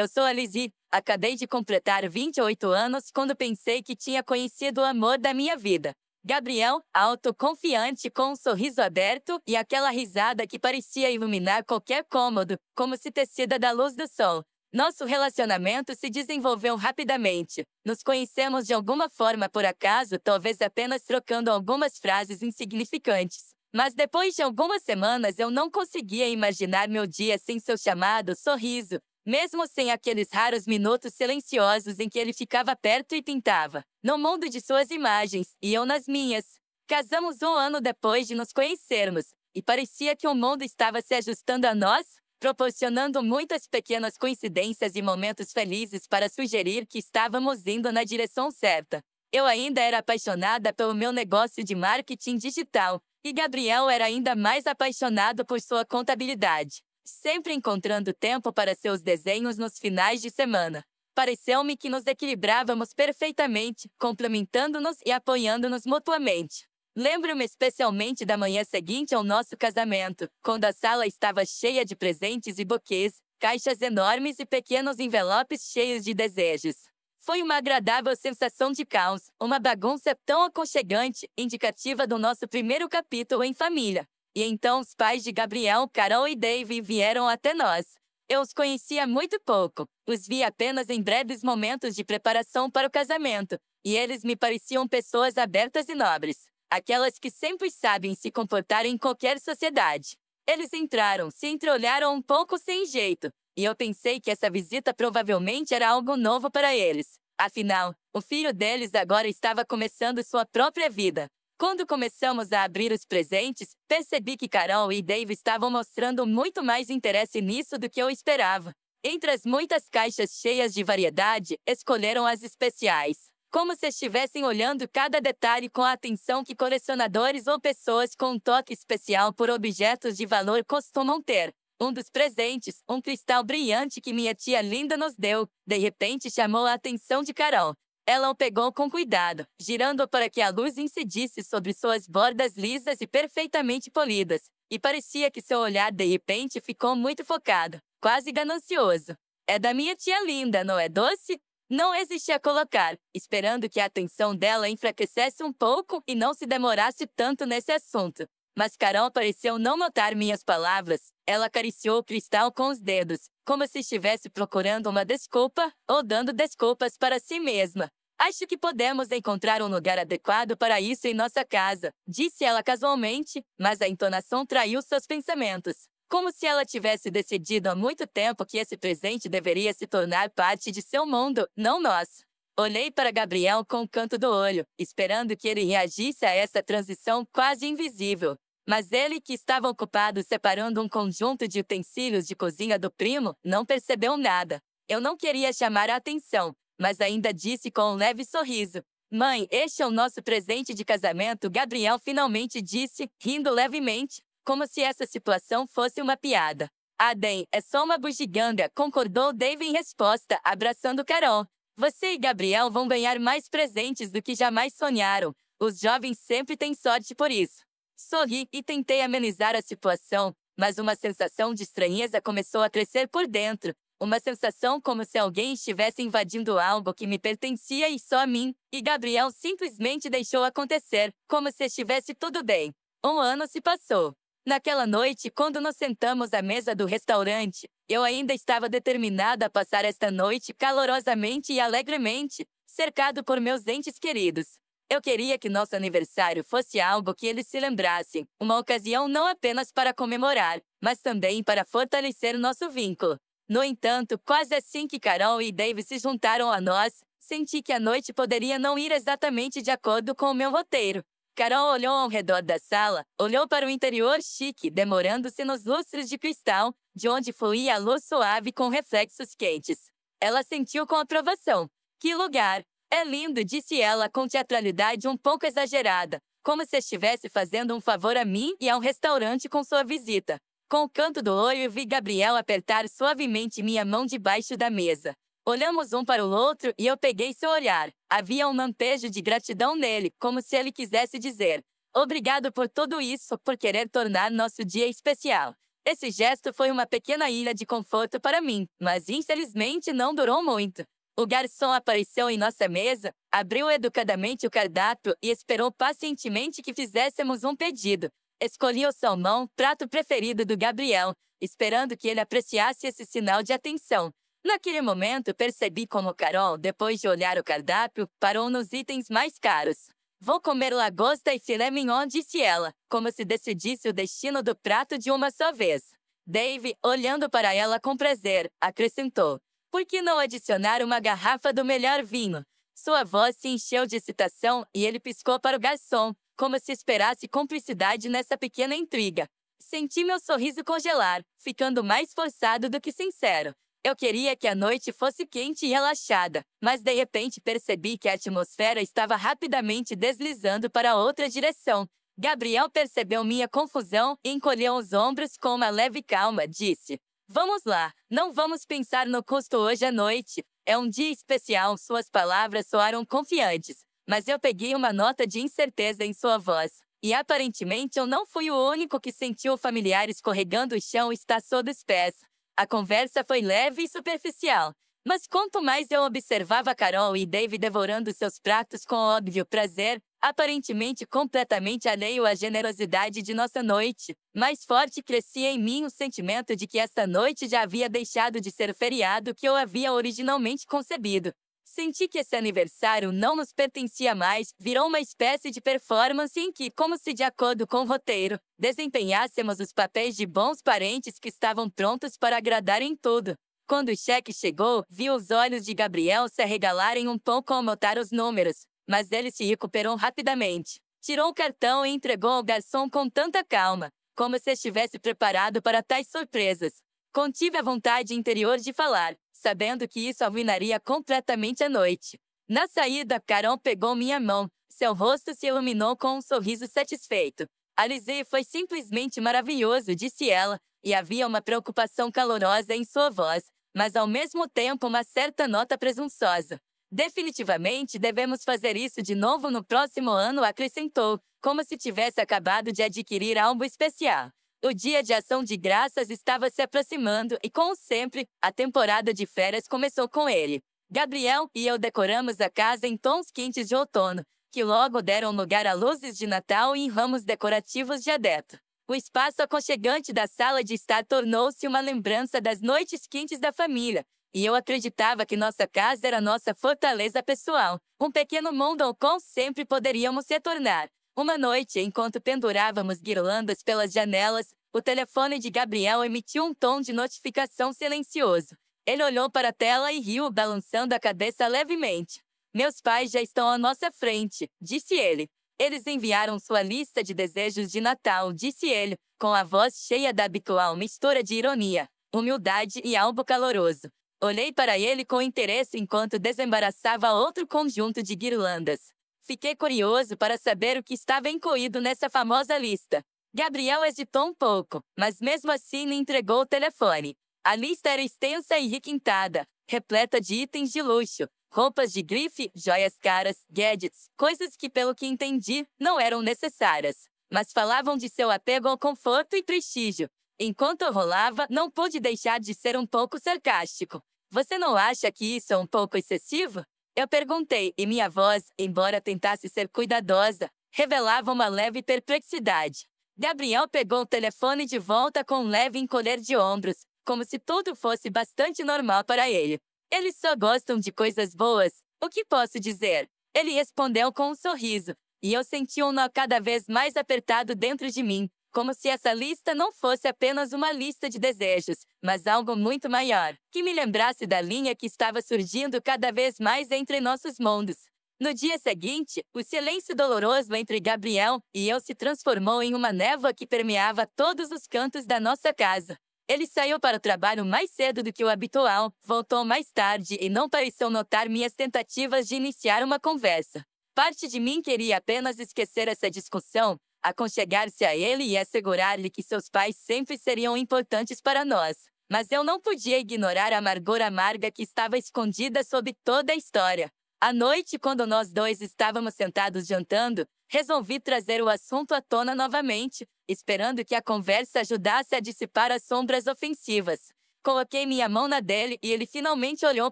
eu sou a Lizzie. Acabei de completar 28 anos quando pensei que tinha conhecido o amor da minha vida. Gabriel, autoconfiante, com um sorriso aberto e aquela risada que parecia iluminar qualquer cômodo, como se tecida da luz do sol. Nosso relacionamento se desenvolveu rapidamente. Nos conhecemos de alguma forma por acaso, talvez apenas trocando algumas frases insignificantes. Mas depois de algumas semanas eu não conseguia imaginar meu dia sem seu chamado sorriso, mesmo sem aqueles raros minutos silenciosos em que ele ficava perto e pintava, no mundo de suas imagens, e eu nas minhas. Casamos 1 ano depois de nos conhecermos, e parecia que o mundo estava se ajustando a nós, proporcionando muitas pequenas coincidências e momentos felizes para sugerir que estávamos indo na direção certa. Eu ainda era apaixonada pelo meu negócio de marketing digital, e Gabriel era ainda mais apaixonado por sua contabilidade, sempre encontrando tempo para seus desenhos nos finais de semana. Pareceu-me que nos equilibrávamos perfeitamente, complementando-nos e apoiando-nos mutuamente. Lembro-me especialmente da manhã seguinte ao nosso casamento, quando a sala estava cheia de presentes e buquês, caixas enormes e pequenos envelopes cheios de desejos. Foi uma agradável sensação de caos, uma bagunça tão aconchegante, indicativa do nosso primeiro capítulo em família. E então os pais de Gabriel, Carol e Dave vieram até nós. Eu os conhecia muito pouco, os vi apenas em breves momentos de preparação para o casamento, e eles me pareciam pessoas abertas e nobres, aquelas que sempre sabem se comportar em qualquer sociedade. Eles entraram, se entreolharam um pouco sem jeito, e eu pensei que essa visita provavelmente era algo novo para eles. Afinal, o filho deles agora estava começando sua própria vida. Quando começamos a abrir os presentes, percebi que Carol e Dave estavam mostrando muito mais interesse nisso do que eu esperava. Entre as muitas caixas cheias de variedade, escolheram as especiais, como se estivessem olhando cada detalhe com a atenção que colecionadores ou pessoas com um toque especial por objetos de valor costumam ter. Um dos presentes, um cristal brilhante que minha tia Linda nos deu, de repente chamou a atenção de Carol. Ela o pegou com cuidado, girando-o para que a luz incidisse sobre suas bordas lisas e perfeitamente polidas, e parecia que seu olhar de repente ficou muito focado, quase ganancioso. É da minha tia Linda, não é doce? Não hesitei a colocar, esperando que a atenção dela enfraquecesse um pouco e não se demorasse tanto nesse assunto. Mas Carol pareceu não notar minhas palavras. Ela acariciou o cristal com os dedos, como se estivesse procurando uma desculpa ou dando desculpas para si mesma. Acho que podemos encontrar um lugar adequado para isso em nossa casa, disse ela casualmente, mas a entonação traiu seus pensamentos. Como se ela tivesse decidido há muito tempo que esse presente deveria se tornar parte de seu mundo, não nosso. Olhei para Gabriel com o canto do olho, esperando que ele reagisse a essa transição quase invisível. Mas ele, que estava ocupado separando um conjunto de utensílios de cozinha do primo, não percebeu nada. Eu não queria chamar a atenção, mas ainda disse com um leve sorriso: "Mãe, este é o nosso presente de casamento", Gabriel finalmente disse, rindo levemente, como se essa situação fosse uma piada. "Adem, é só uma bugiganga", concordou Dave em resposta, abraçando Carol. "Você e Gabriel vão ganhar mais presentes do que jamais sonharam. Os jovens sempre têm sorte por isso." Sorri e tentei amenizar a situação, mas uma sensação de estranheza começou a crescer por dentro. Uma sensação como se alguém estivesse invadindo algo que me pertencia e só a mim, e Gabriel simplesmente deixou acontecer, como se estivesse tudo bem. 1 ano se passou. Naquela noite, quando nos sentamos à mesa do restaurante, eu ainda estava determinada a passar esta noite calorosamente e alegremente, cercado por meus entes queridos. Eu queria que nosso aniversário fosse algo que eles se lembrassem, uma ocasião não apenas para comemorar, mas também para fortalecer nosso vínculo. No entanto, quase assim que Carol e Dave se juntaram a nós, senti que a noite poderia não ir exatamente de acordo com o meu roteiro. Carol olhou ao redor da sala, olhou para o interior chique, demorando-se nos lustres de cristal, de onde fluía a luz suave com reflexos quentes. Ela sentiu com aprovação. "Que lugar! É lindo", disse ela com teatralidade um pouco exagerada, como se estivesse fazendo um favor a mim e ao restaurante com sua visita. Com o canto do olho vi Gabriel apertar suavemente minha mão debaixo da mesa. Olhamos um para o outro e eu peguei seu olhar. Havia um lampejo de gratidão nele, como se ele quisesse dizer: "Obrigado por tudo isso, por querer tornar nosso dia especial." Esse gesto foi uma pequena ilha de conforto para mim, mas infelizmente não durou muito. O garçom apareceu em nossa mesa, abriu educadamente o cardápio e esperou pacientemente que fizéssemos um pedido. Escolhi o salmão, prato preferido do Gabriel, esperando que ele apreciasse esse sinal de atenção. Naquele momento, percebi como Carol, depois de olhar o cardápio, parou nos itens mais caros. Vou comer lagosta e filé mignon, disse ela, como se decidisse o destino do prato de uma só vez. Dave, olhando para ela com prazer, acrescentou: por que não adicionar uma garrafa do melhor vinho? Sua voz se encheu de excitação e ele piscou para o garçom, como se esperasse cumplicidade nessa pequena intriga. Senti meu sorriso congelar, ficando mais forçado do que sincero. Eu queria que a noite fosse quente e relaxada, mas de repente percebi que a atmosfera estava rapidamente deslizando para outra direção. Gabriel percebeu minha confusão e encolheu os ombros com uma leve calma, disse: vamos lá, não vamos pensar no custo hoje à noite. É um dia especial, suas palavras soaram confiantes, mas eu peguei uma nota de incerteza em sua voz. E aparentemente eu não fui o único que sentiu o familiar escorregando o chão e estaçou dos pés. A conversa foi leve e superficial, mas quanto mais eu observava Carol e Dave devorando seus pratos com óbvio prazer, aparentemente completamente alheio à generosidade de nossa noite, mais forte crescia em mim o sentimento de que esta noite já havia deixado de ser o feriado que eu havia originalmente concebido. Senti que esse aniversário não nos pertencia mais, virou uma espécie de performance em que, como se de acordo com o roteiro, desempenhássemos os papéis de bons parentes que estavam prontos para agradar em tudo. Quando o cheque chegou, vi os olhos de Gabriel se arregalarem um pouco ao notar os números, mas ele se recuperou rapidamente. Tirou o cartão e entregou ao garçom com tanta calma, como se estivesse preparado para tais surpresas. Contive a vontade interior de falar, sabendo que isso arruinaria completamente a noite. Na saída, Carol pegou minha mão. Seu rosto se iluminou com um sorriso satisfeito. Alizé foi simplesmente maravilhoso, disse ela, e havia uma preocupação calorosa em sua voz, mas ao mesmo tempo uma certa nota presunçosa. Definitivamente devemos fazer isso de novo no próximo ano, acrescentou, como se tivesse acabado de adquirir algo especial. O dia de ação de graças estava se aproximando e, como sempre, a temporada de férias começou com ele. Gabriel e eu decoramos a casa em tons quentes de outono, que logo deram lugar a luzes de Natal e ramos decorativos de adepto. O espaço aconchegante da sala de estar tornou-se uma lembrança das noites quentes da família, e eu acreditava que nossa casa era nossa fortaleza pessoal, um pequeno mundo ao qual sempre poderíamos retornar. Uma noite, enquanto pendurávamos guirlandas pelas janelas, o telefone de Gabriel emitiu um tom de notificação silencioso. Ele olhou para a tela e riu, balançando a cabeça levemente. Meus pais já estão à nossa frente, disse ele. Eles enviaram sua lista de desejos de Natal, disse ele, com a voz cheia da habitual mistura de ironia, humildade e algo caloroso. Olhei para ele com interesse enquanto desembaraçava outro conjunto de guirlandas. Fiquei curioso para saber o que estava incluído nessa famosa lista. Gabriel hesitou um pouco, mas mesmo assim me entregou o telefone. A lista era extensa e requintada, repleta de itens de luxo, roupas de grife, joias caras, gadgets, coisas que, pelo que entendi, não eram necessárias, mas falavam de seu apego ao conforto e prestígio. Enquanto eu rolava, não pude deixar de ser um pouco sarcástico. Você não acha que isso é um pouco excessivo? Eu perguntei, e minha voz, embora tentasse ser cuidadosa, revelava uma leve perplexidade. Gabriel pegou o telefone de volta com um leve encolher de ombros, como se tudo fosse bastante normal para ele. Eles só gostam de coisas boas. O que posso dizer? Ele respondeu com um sorriso, e eu senti um nó cada vez mais apertado dentro de mim, como se essa lista não fosse apenas uma lista de desejos, mas algo muito maior, que me lembrasse da linha que estava surgindo cada vez mais entre nossos mundos. No dia seguinte, o silêncio doloroso entre Gabriel e eu se transformou em uma névoa que permeava todos os cantos da nossa casa. Ele saiu para o trabalho mais cedo do que o habitual, voltou mais tarde e não pareceu notar minhas tentativas de iniciar uma conversa. Parte de mim queria apenas esquecer essa discussão, aconchegar-se a ele e assegurar-lhe que seus pais sempre seriam importantes para nós. Mas eu não podia ignorar a amargor amarga que estava escondida sob toda a história. À noite, quando nós dois estávamos sentados jantando, resolvi trazer o assunto à tona novamente, esperando que a conversa ajudasse a dissipar as sombras ofensivas. Coloquei minha mão na dele e ele finalmente olhou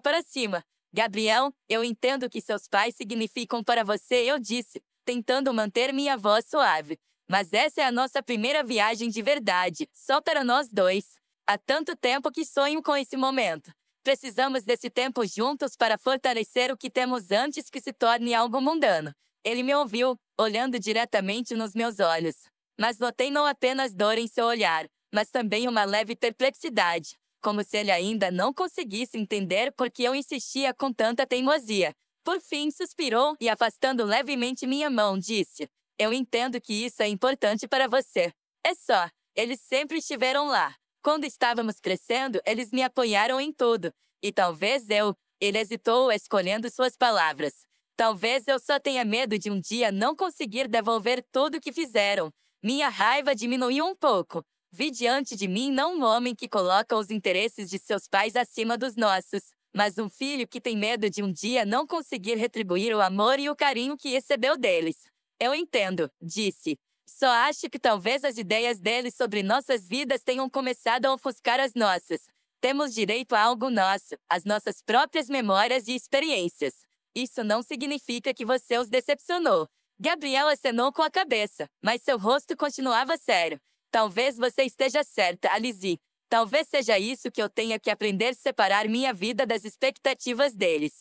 para cima. Gabriel, eu entendo o que seus pais significam para você, eu disse, tentando manter minha voz suave. Mas essa é a nossa primeira viagem de verdade, só para nós dois. Há tanto tempo que sonho com esse momento. Precisamos desse tempo juntos para fortalecer o que temos antes que se torne algo mundano. Ele me ouviu, olhando diretamente nos meus olhos. Mas notei não apenas dor em seu olhar, mas também uma leve perplexidade, como se ele ainda não conseguisse entender por que eu insistia com tanta teimosia. Por fim, suspirou e, afastando levemente minha mão, disse: eu entendo que isso é importante para você. É só, eles sempre estiveram lá. Quando estávamos crescendo, eles me apoiaram em tudo. E talvez ele hesitou escolhendo suas palavras. Talvez eu só tenha medo de um dia não conseguir devolver tudo o que fizeram. Minha raiva diminuiu um pouco. Vi diante de mim não um homem que coloca os interesses de seus pais acima dos nossos, mas um filho que tem medo de um dia não conseguir retribuir o amor e o carinho que recebeu deles. Eu entendo, disse. Só acho que talvez as ideias deles sobre nossas vidas tenham começado a ofuscar as nossas. Temos direito a algo nosso, as nossas próprias memórias e experiências. Isso não significa que você os decepcionou. Gabriel acenou com a cabeça, mas seu rosto continuava sério. Talvez você esteja certa, Alice. Talvez seja isso que eu tenha que aprender a separar minha vida das expectativas deles.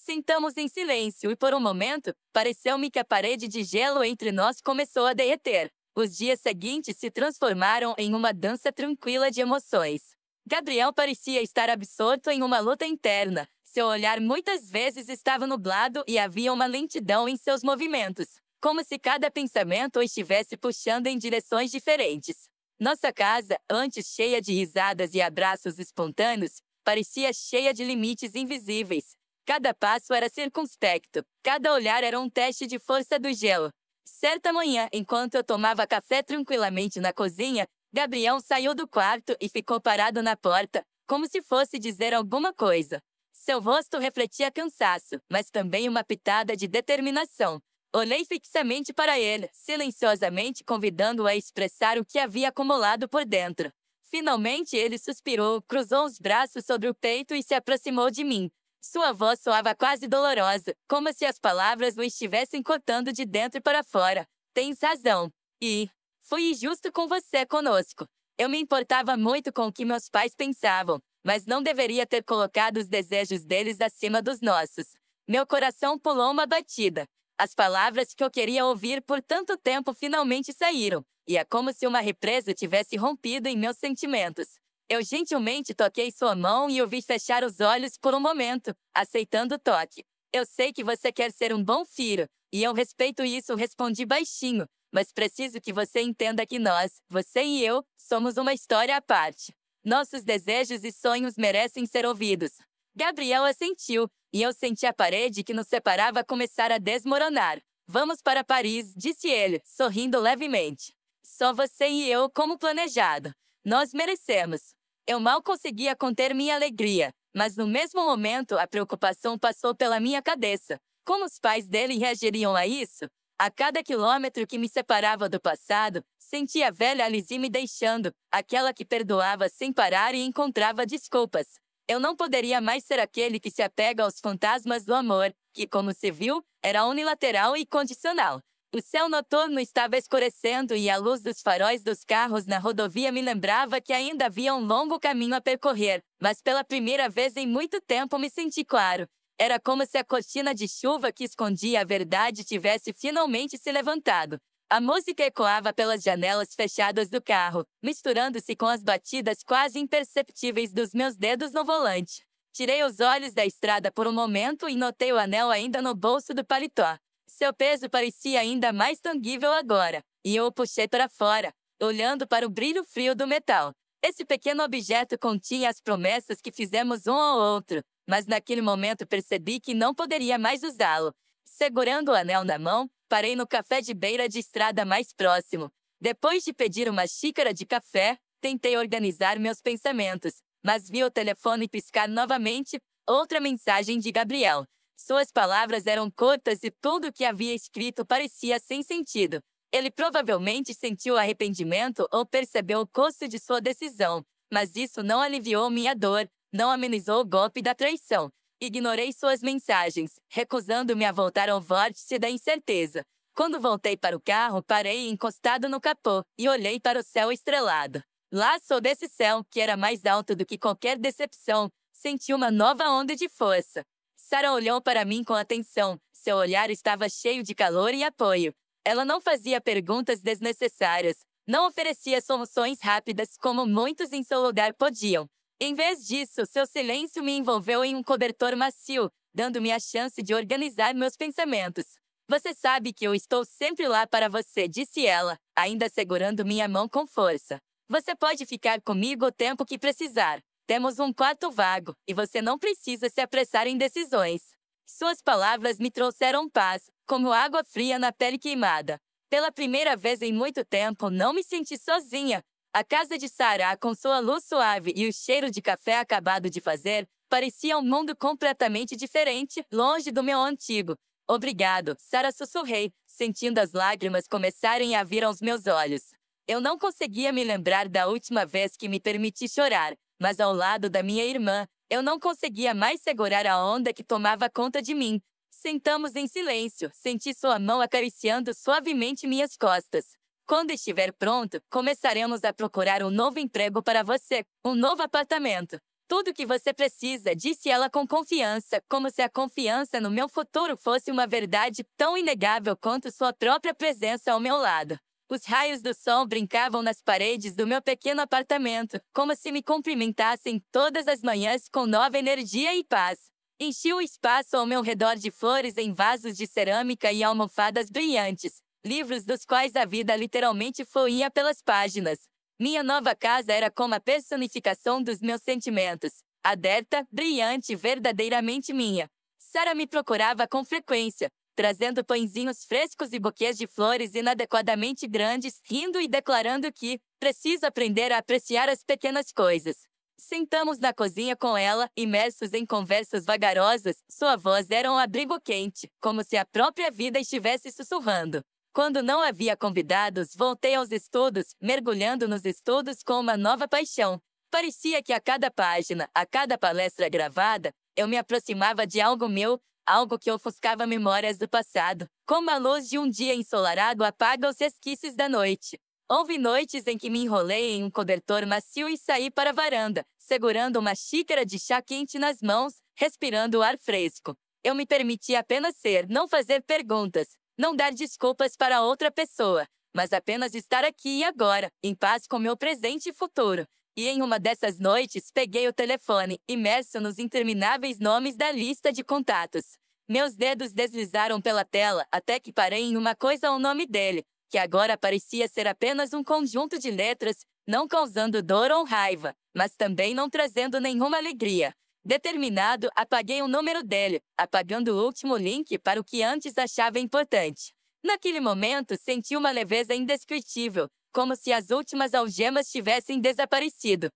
Sentamos em silêncio e, por um momento, pareceu-me que a parede de gelo entre nós começou a derreter. Os dias seguintes se transformaram em uma dança tranquila de emoções. Gabriel parecia estar absorto em uma luta interna. Seu olhar muitas vezes estava nublado e havia uma lentidão em seus movimentos, como se cada pensamento o estivesse puxando em direções diferentes. Nossa casa, antes cheia de risadas e abraços espontâneos, parecia cheia de limites invisíveis. Cada passo era circunspecto, cada olhar era um teste de força do gelo. Certa manhã, enquanto eu tomava café tranquilamente na cozinha, Gabriel saiu do quarto e ficou parado na porta, como se fosse dizer alguma coisa. Seu rosto refletia cansaço, mas também uma pitada de determinação. Olhei fixamente para ele, silenciosamente convidando-o a expressar o que havia acumulado por dentro. Finalmente ele suspirou, cruzou os braços sobre o peito e se aproximou de mim. Sua voz soava quase dolorosa, como se as palavras o estivessem cortando de dentro para fora. Tens razão. E fui injusto com você conosco. Eu me importava muito com o que meus pais pensavam, mas não deveria ter colocado os desejos deles acima dos nossos. Meu coração pulou uma batida. As palavras que eu queria ouvir por tanto tempo finalmente saíram, e é como se uma represa tivesse rompido em meus sentimentos. Eu gentilmente toquei sua mão e o vi fechar os olhos por um momento, aceitando o toque. Eu sei que você quer ser um bom filho, e eu respeito isso, respondi baixinho, mas preciso que você entenda que nós, você e eu, somos uma história à parte. Nossos desejos e sonhos merecem ser ouvidos. Gabriel assentiu, e eu senti a parede que nos separava começar a desmoronar. Vamos para Paris, disse ele, sorrindo levemente. Só você e eu como planejado. Nós merecemos. Eu mal conseguia conter minha alegria, mas no mesmo momento a preocupação passou pela minha cabeça. Como os pais dele reagiriam a isso? A cada quilômetro que me separava do passado, sentia a velha Alice me deixando, aquela que perdoava sem parar e encontrava desculpas. Eu não poderia mais ser aquele que se apega aos fantasmas do amor, que, como se viu, era unilateral e condicional. O céu noturno estava escurecendo e a luz dos faróis dos carros na rodovia me lembrava que ainda havia um longo caminho a percorrer, mas pela primeira vez em muito tempo me senti claro. Era como se a cortina de chuva que escondia a verdade tivesse finalmente se levantado. A música ecoava pelas janelas fechadas do carro, misturando-se com as batidas quase imperceptíveis dos meus dedos no volante. Tirei os olhos da estrada por um momento e notei o anel ainda no bolso do paletó. Seu peso parecia ainda mais tangível agora, e eu o puxei para fora, olhando para o brilho frio do metal. Esse pequeno objeto continha as promessas que fizemos um ao outro, mas naquele momento percebi que não poderia mais usá-lo. Segurando o anel na mão, parei no café de beira de estrada mais próximo. Depois de pedir uma xícara de café, tentei organizar meus pensamentos, mas vi o telefone piscar novamente, outra mensagem de Gabriel. Suas palavras eram curtas e tudo o que havia escrito parecia sem sentido. Ele provavelmente sentiu arrependimento ou percebeu o custo de sua decisão, mas isso não aliviou minha dor, não amenizou o golpe da traição. Ignorei suas mensagens, recusando-me a voltar ao vórtice da incerteza. Quando voltei para o carro, parei encostado no capô e olhei para o céu estrelado. Lá, sob esse céu, que era mais alto do que qualquer decepção, senti uma nova onda de força. Sarah olhou para mim com atenção. Seu olhar estava cheio de calor e apoio. Ela não fazia perguntas desnecessárias, não oferecia soluções rápidas como muitos em seu lugar podiam. Em vez disso, seu silêncio me envolveu em um cobertor macio, dando-me a chance de organizar meus pensamentos. Você sabe que eu estou sempre lá para você, disse ela, ainda segurando minha mão com força. Você pode ficar comigo o tempo que precisar. Temos um quarto vago, e você não precisa se apressar em decisões. Suas palavras me trouxeram paz, como água fria na pele queimada. Pela primeira vez em muito tempo, não me senti sozinha. A casa de Sarah, com sua luz suave e o cheiro de café acabado de fazer, parecia um mundo completamente diferente, longe do meu antigo. Obrigado, Sarah, sussurrei, sentindo as lágrimas começarem a vir aos meus olhos. Eu não conseguia me lembrar da última vez que me permiti chorar, mas ao lado da minha irmã, eu não conseguia mais segurar a onda que tomava conta de mim. Sentamos em silêncio, senti sua mão acariciando suavemente minhas costas. Quando estiver pronto, começaremos a procurar um novo emprego para você, um novo apartamento. Tudo o que você precisa, disse ela com confiança, como se a confiança no meu futuro fosse uma verdade tão inegável quanto sua própria presença ao meu lado. Os raios do sol brincavam nas paredes do meu pequeno apartamento, como se me cumprimentassem todas as manhãs com nova energia e paz. Enchi o espaço ao meu redor de flores em vasos de cerâmica e almofadas brilhantes, livros dos quais a vida literalmente fluía pelas páginas. Minha nova casa era como a personificação dos meus sentimentos, aberta, brilhante e verdadeiramente minha. Sarah me procurava com frequência, trazendo pãezinhos frescos e buquês de flores inadequadamente grandes, rindo e declarando que preciso aprender a apreciar as pequenas coisas. Sentamos na cozinha com ela, imersos em conversas vagarosas, sua voz era um abrigo quente, como se a própria vida estivesse sussurrando. Quando não havia convidados, voltei aos estudos, mergulhando nos estudos com uma nova paixão. Parecia que a cada página, a cada palestra gravada, eu me aproximava de algo meu, algo que ofuscava memórias do passado, como a luz de um dia ensolarado apaga os resquícios da noite. Houve noites em que me enrolei em um cobertor macio e saí para a varanda, segurando uma xícara de chá quente nas mãos, respirando o ar fresco. Eu me permiti apenas ser, não fazer perguntas, não dar desculpas para outra pessoa, mas apenas estar aqui e agora, em paz com meu presente e futuro. E em uma dessas noites, peguei o telefone, imerso nos intermináveis nomes da lista de contatos. Meus dedos deslizaram pela tela até que parei em uma coisa ao nome dele, que agora parecia ser apenas um conjunto de letras, não causando dor ou raiva, mas também não trazendo nenhuma alegria. Determinado, apaguei o número dele, apagando o último link para o que antes achava importante. Naquele momento, senti uma leveza indescritível, como se as últimas algemas tivessem desaparecido.